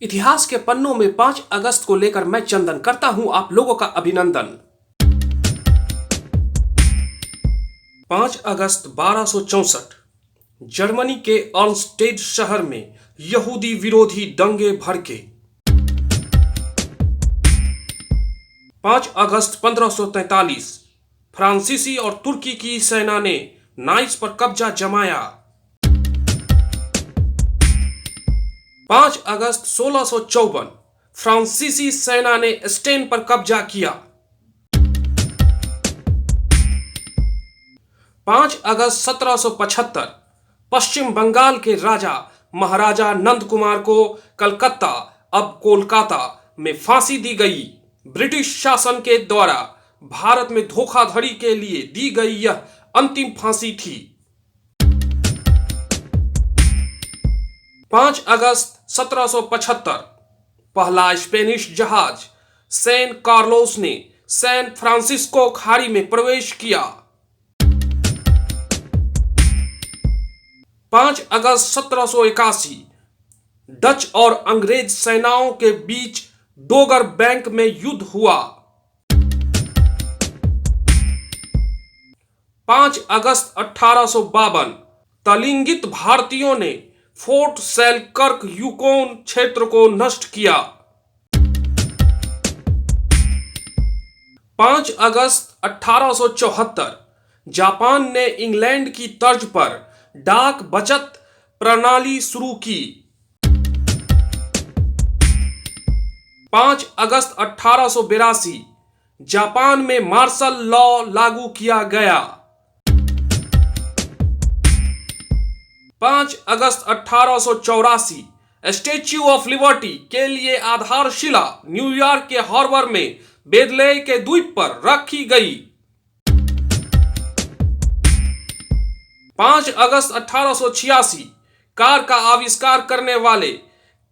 इतिहास के पन्नों में 5 अगस्त को लेकर मैं चंदन करता हूं आप लोगों का अभिनंदन। 5 अगस्त 1264 जर्मनी के अर्नस्टेड शहर में यहूदी विरोधी दंगे भड़के। 5 अगस्त 1543 फ्रांसीसी और तुर्की की सेना ने नाइस पर कब्जा जमाया। 5 अगस्त 1654 फ्रांसीसी सेना ने स्टेन पर कब्जा किया। 5 अगस्त 1775 पश्चिम बंगाल के राजा महाराजा नंद कुमार को कलकत्ता अब कोलकाता में फांसी दी गई। ब्रिटिश शासन के द्वारा भारत में धोखाधड़ी के लिए दी गई यह अंतिम फांसी थी। 5 अगस्त 1775 पहला स्पेनिश जहाज सैन कार्लोस ने सैन फ्रांसिस्को खाड़ी में प्रवेश किया। 5 अगस्त 1781 डच और अंग्रेज सेनाओं के बीच डोगर बैंक में युद्ध हुआ। 5 अगस्त 1852 तलिंगित भारतीयों ने फोर्ट सेलकर्क यूकोन क्षेत्र को नष्ट किया। 5 अगस्त 1874 जापान ने इंग्लैंड की तर्ज पर डाक बचत प्रणाली शुरू की। 5 अगस्त 1882 जापान में मार्शल लॉ लागू किया गया। 5 अगस्त 1884 स्टैच्यू ऑफ लिबर्टी के लिए आधारशिला न्यूयॉर्क के हार्बर में बेदले के द्वीप पर रखी गई। 5 अगस्त 1886 कार का आविष्कार करने वाले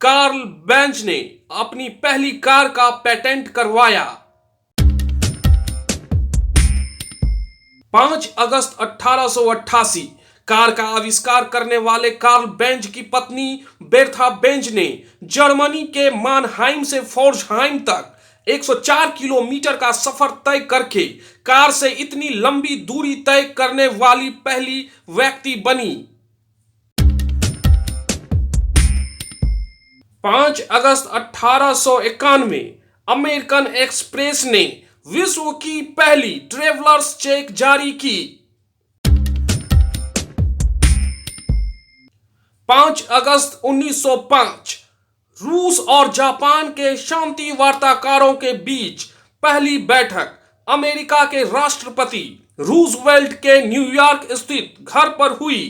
कार्ल बेंज ने अपनी पहली कार का पेटेंट करवाया। 5 अगस्त 1888 कार का आविष्कार करने वाले कार्ल बेंज की पत्नी बेर्था बेंज ने जर्मनी के मानहाइम से फोर्जहाइम तक 104 किलोमीटर का सफर तय करके कार से इतनी लंबी दूरी तय करने वाली पहली व्यक्ति बनी। 5 अगस्त 1891 अमेरिकन एक्सप्रेस ने विश्व की पहली ट्रेवलर्स चेक जारी की। 5 अगस्त 1905 रूस और जापान के शांति वार्ताकारों के बीच पहली बैठक अमेरिका के राष्ट्रपति रूजवेल्ट के न्यूयॉर्क स्थित घर पर हुई।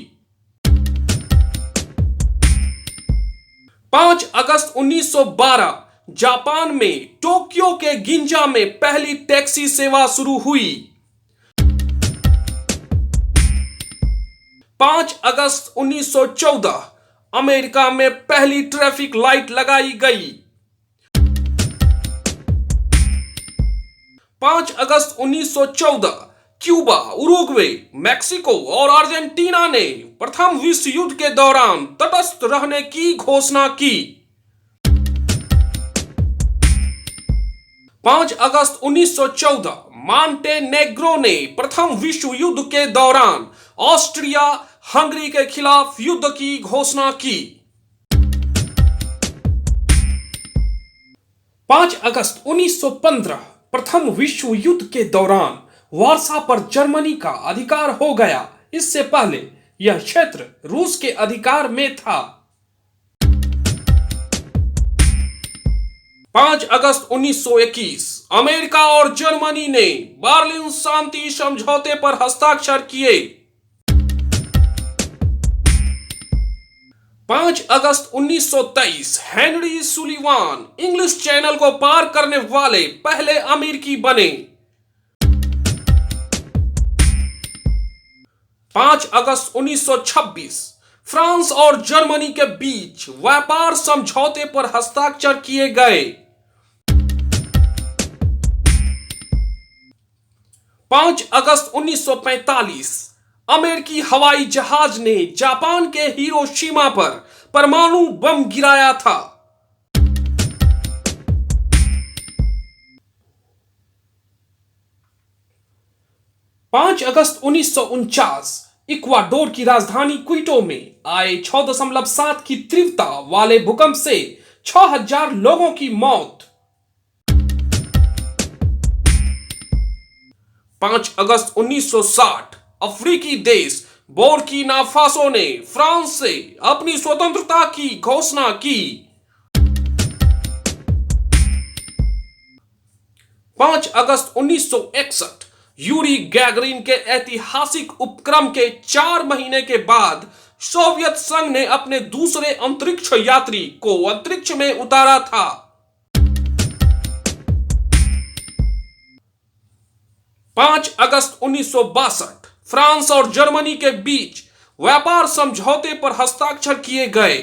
5 अगस्त 1912 जापान में टोक्यो के गिंजा में पहली टैक्सी सेवा शुरू हुई। 5 अगस्त 1914 अमेरिका में पहली ट्रैफिक लाइट लगाई गई। 5 अगस्त 1914 क्यूबा, उरुग्वे, मैक्सिको और अर्जेंटीना ने प्रथम विश्व युद्ध के दौरान तटस्थ रहने की घोषणा की। 5 अगस्त 1914 मॉन्टेनेग्रो ने प्रथम विश्व युद्ध के दौरान ऑस्ट्रिया हंगरी के खिलाफ युद्ध की घोषणा की। 5 अगस्त 1915 प्रथम विश्व युद्ध के दौरान वार्सा पर जर्मनी का अधिकार हो गया। इससे पहले यह क्षेत्र रूस के अधिकार में था। 5 अगस्त 1921 अमेरिका और जर्मनी ने बर्लिन शांति समझौते पर हस्ताक्षर किए। 5 अगस्त 1923 हेनरी सुलिवान इंग्लिश चैनल को पार करने वाले पहले अमेरिकी बने। 5 अगस्त 1926 फ्रांस और जर्मनी के बीच व्यापार समझौते पर हस्ताक्षर किए गए। 5 अगस्त 1945 अमेरिकी हवाई जहाज ने जापान के हिरोशिमा पर परमाणु बम गिराया था। 5 अगस्त 1949 इक्वाडोर की राजधानी क्विटो में आए 6.7 की तीव्रता वाले भूकंप से 6,000 लोगों की मौत। 5 अगस्त 1960 अफ्रीकी देश बुर्किना फासो ने फ्रांस से अपनी स्वतंत्रता की घोषणा की। 5 अगस्त 1961 यूरी गैगरिन के ऐतिहासिक उपक्रम के 4 महीने के बाद सोवियत संघ ने अपने दूसरे अंतरिक्ष यात्री को अंतरिक्ष में उतारा था। 5 अगस्त 1962 फ्रांस और जर्मनी के बीच व्यापार समझौते पर हस्ताक्षर किए गए।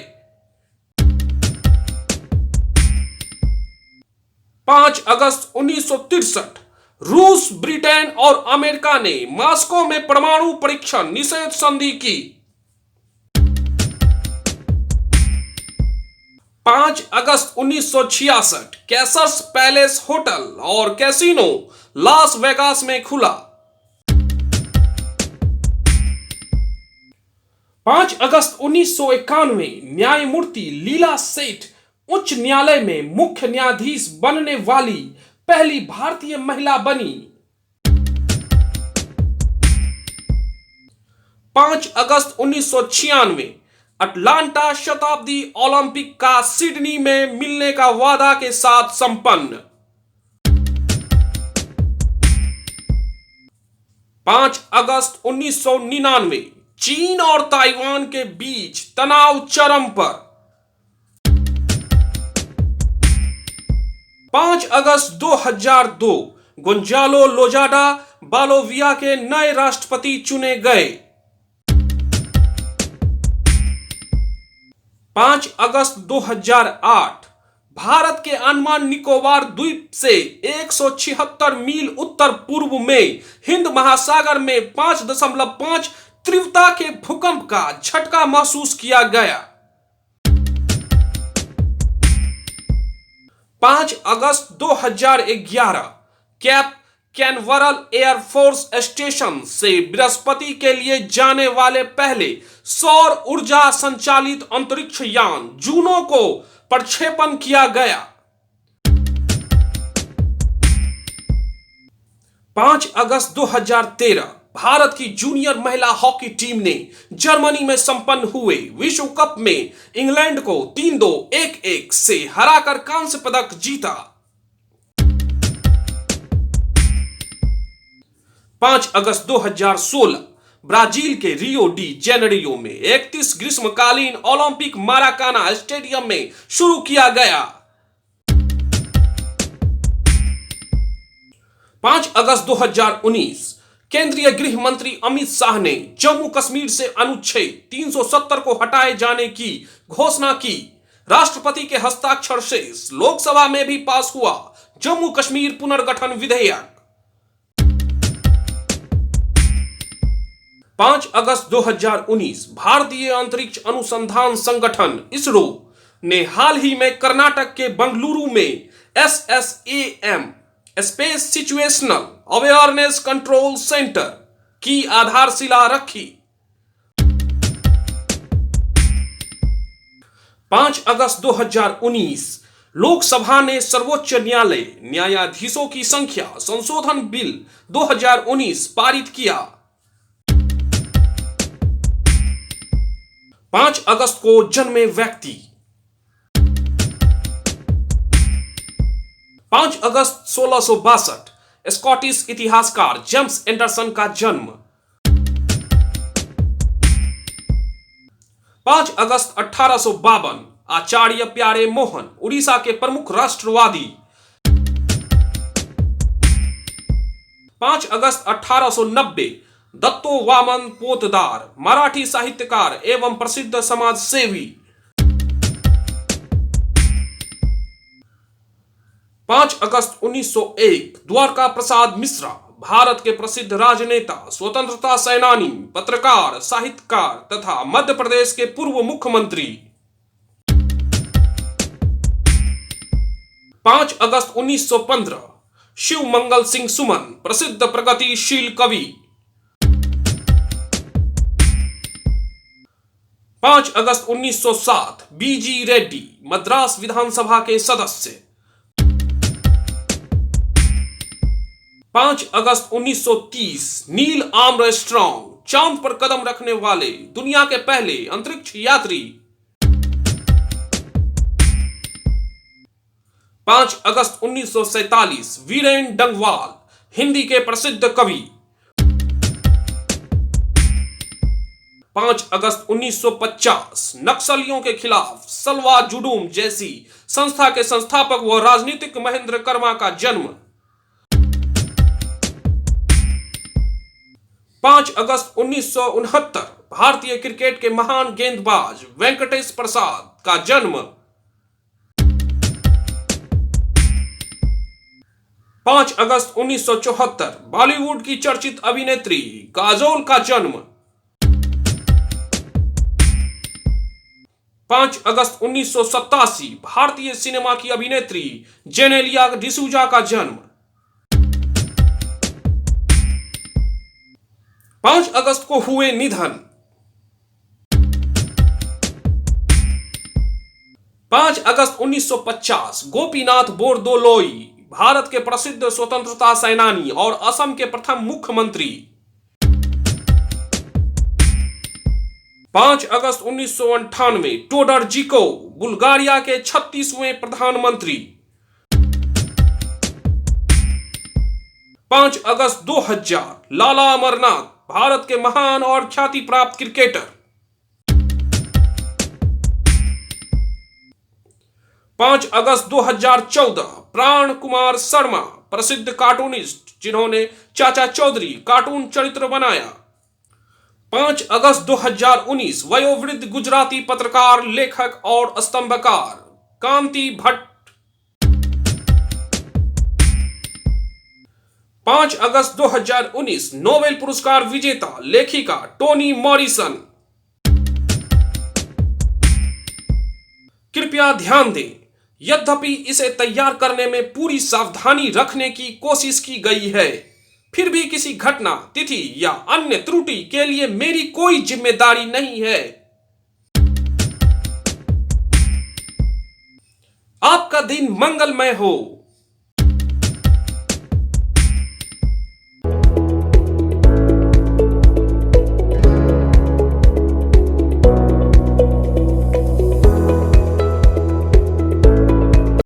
5 अगस्त 1963 रूस, ब्रिटेन और अमेरिका ने मॉस्को में परमाणु परीक्षण निषेध संधि की। 5 अगस्त 1966 कैसर्स पैलेस होटल और कैसीनो लास वेगास में खुला। 5 अगस्त 1991 न्यायमूर्ति लीला सेठ उच्च न्यायालय में मुख्य न्यायाधीश बनने वाली पहली भारतीय महिला बनी। 5 अगस्त 1996 अटलांटा शताब्दी ओलंपिक का सिडनी में मिलने का वादा के साथ संपन्न। 5 अगस्त 1999 चीन और ताइवान के बीच तनाव चरम पर। 5 अगस्त 2002 गोंजालो लोजाडा बोलिविया के नए राष्ट्रपति चुने गए। 5 अगस्त 2008 भारत के अंडमान निकोबार द्वीप से 176 मील उत्तर पूर्व में हिंद महासागर में 5.5 तीव्रता के भूकंप का झटका महसूस किया गया। 5 अगस्त 2011 कैप कैनवरल एयरफोर्स स्टेशन से बृहस्पति के लिए जाने वाले पहले सौर ऊर्जा संचालित अंतरिक्ष यान जूनो को प्रक्षेपण किया गया। 5 अगस्त 2013 भारत की जूनियर महिला हॉकी टीम ने जर्मनी में संपन्न हुए विश्व कप में इंग्लैंड को 3-2, 1-1 से हराकर कांस्य पदक जीता। 5 अगस्त 2016 ब्राजील के रियो डी जेनेरियो में 31 ग्रीष्मकालीन ओलंपिक माराकाना स्टेडियम में शुरू किया गया। 5 अगस्त 2019 केंद्रीय गृह मंत्री अमित शाह ने जम्मू कश्मीर से अनुच्छेद 370 को हटाए जाने की घोषणा की। राष्ट्रपति के हस्ताक्षर से लोकसभा में भी पास हुआ जम्मू कश्मीर पुनर्गठन विधेयक। 5 अगस्त 2019 भारतीय अंतरिक्ष अनुसंधान संगठन इसरो ने हाल ही में कर्नाटक के बंगलुरु में SSAM space situational awareness control centre की आधारशिला रखी। 5 अगस्त 2019 लोकसभा ने सर्वोच्च न्यायालय न्यायाधीशों की संख्या संशोधन बिल 2019 पारित किया। 5 अगस्त को जन्मे व्यक्ति। 5 अगस्त 1662 स्कॉटिश इतिहासकार जेम्स एंडरसन का जन्म। 5 अगस्त 1852 आचार्य प्यारे मोहन उड़ीसा के प्रमुख राष्ट्रवादी। 5 अगस्त 1890 दत्तो वामन पोतदार मराठी साहित्यकार एवं प्रसिद्ध समाज सेवी। 5 अगस्त 1901 द्वारका प्रसाद मिश्रा भारत के प्रसिद्ध राजनेता, स्वतंत्रता सेनानी, पत्रकार, साहित्यकार तथा मध्य प्रदेश के पूर्व मुख्यमंत्री। 5 अगस्त 1915 शिव मंगल सिंह सुमन प्रसिद्ध प्रगतिशील कवि। 5 अगस्त 1907 बीजी रेड्डी मद्रास विधानसभा के सदस्य। 5 अगस्त 1930 नील आर्मस्ट्रांग चांद पर कदम रखने वाले दुनिया के पहले अंतरिक्ष यात्री। 5 अगस्त 1947 वीरेन डंगवाल हिंदी के प्रसिद्ध कवि। 5 अगस्त 1950 नक्सलियों के खिलाफ सलवा जुडूम जैसी संस्था के संस्थापक व राजनीतिक महेंद्र कर्मा का जन्म। 5 अगस्त 1969 भारतीय क्रिकेट के महान गेंदबाज वेंकटेश प्रसाद का जन्म। 5 अगस्त 1974 बॉलीवुड की चर्चित अभिनेत्री काजोल का जन्म। 5 अगस्त 1987 भारतीय सिनेमा की अभिनेत्री जेनेलिया डिसूजा का जन्म। 5 अगस्त को हुए निधन। 5 अगस्त 1950 गोपीनाथ बोरदोलोई भारत के प्रसिद्ध स्वतंत्रता सेनानी और असम के प्रथम मुख्यमंत्री। 5 अगस्त 1998 टोडर जिको बुल्गारिया के 36वें प्रधानमंत्री। 5 अगस्त 2000 लाला अमरनाथ भारत के महान और ख्याति प्राप्त क्रिकेटर। 5 अगस्त 2014 प्राण कुमार शर्मा प्रसिद्ध कार्टूनिस्ट जिन्होंने चाचा चौधरी कार्टून चरित्र बनाया। 5 अगस्त 2019 वयोवृद्ध गुजराती पत्रकार लेखक और स्तंभकार कांति भट्ट। 5 अगस्त 2019 नोबेल पुरस्कार विजेता लेखिका टोनी मॉरिसन। कृपया ध्यान दें, यद्यपि इसे तैयार करने में पूरी सावधानी रखने की कोशिश की गई है, फिर भी किसी घटना, तिथि या अन्य त्रुटि के लिए मेरी कोई जिम्मेदारी नहीं है। आपका दिन मंगलमय हो।